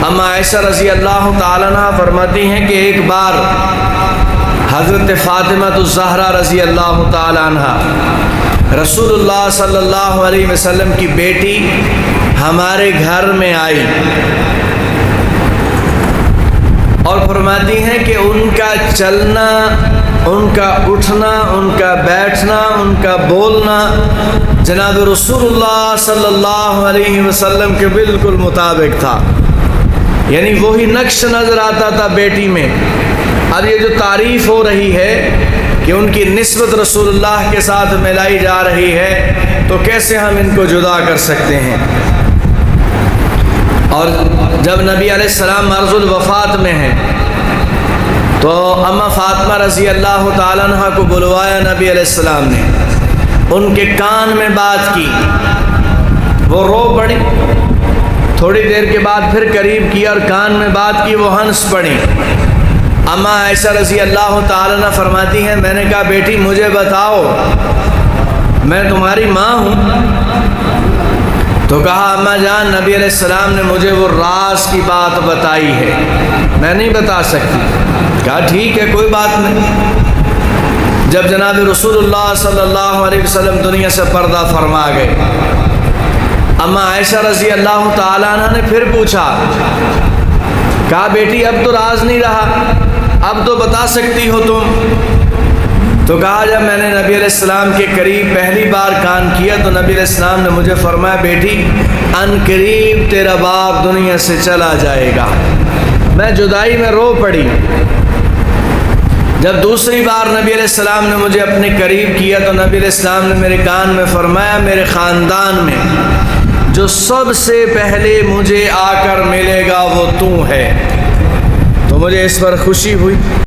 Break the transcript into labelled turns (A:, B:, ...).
A: اما عائشہ رضی اللہ تعالیٰ عنہ فرماتی ہیں کہ ایک بار حضرت فاطمہ الزہرا رضی اللہ تعالیٰ عنہ رسول اللہ صلی اللہ علیہ وسلم کی بیٹی ہمارے گھر میں آئی اور فرماتی ہیں کہ ان کا چلنا، ان کا اٹھنا، ان کا بیٹھنا، ان کا بولنا جناب رسول اللہ صلی اللہ علیہ وسلم کے بالکل مطابق تھا، یعنی وہی نقش نظر آتا تھا بیٹی میں۔ اب یہ جو تعریف ہو رہی ہے کہ ان کی نسبت رسول اللہ کے ساتھ ملائی جا رہی ہے، تو کیسے ہم ان کو جدا کر سکتے ہیں؟ اور جب نبی علیہ السلام مرض الوفات میں ہیں تو اما فاطمہ رضی اللہ تعالیٰ عنہ کو بلوایا نبی علیہ السلام نے، ان کے کان میں بات کی، وہ رو پڑی، تھوڑی دیر کے بعد پھر قریب کیا اور کان میں بات کی، وہ ہنس پڑی۔ اما عائشہ رضی اللہ تعالیٰ عنہ فرماتی ہیں میں نے کہا بیٹی مجھے بتاؤ، میں تمہاری ماں ہوں۔ تو کہا اماں جان نبی علیہ السلام نے مجھے وہ راز کی بات بتائی ہے، میں نہیں بتا سکتی۔ کہا ٹھیک ہے کوئی بات نہیں۔ جب جناب رسول اللہ صلی اللہ علیہ وسلم دنیا سے پردہ فرما گئے، اماں عائشہ رضی اللہ تعالیٰ عنہ نے پھر پوچھا، کہا بیٹی اب تو راز نہیں رہا، اب تو بتا سکتی ہو تم۔ تو کہا جب میں نے نبی علیہ السلام کے قریب پہلی بار کان کیا تو نبی علیہ السلام نے مجھے فرمایا بیٹی ان قریب تیرا باپ دنیا سے چلا جائے گا۔ میں جدائی میں رو پڑی۔ جب دوسری بار نبی علیہ السلام نے مجھے اپنے قریب کیا تو نبی علیہ السلام نے میرے کان میں فرمایا میرے خاندان میں جو سب سے پہلے مجھے آ کر ملے گا وہ تو ہے۔ تو مجھے اس پر خوشی ہوئی۔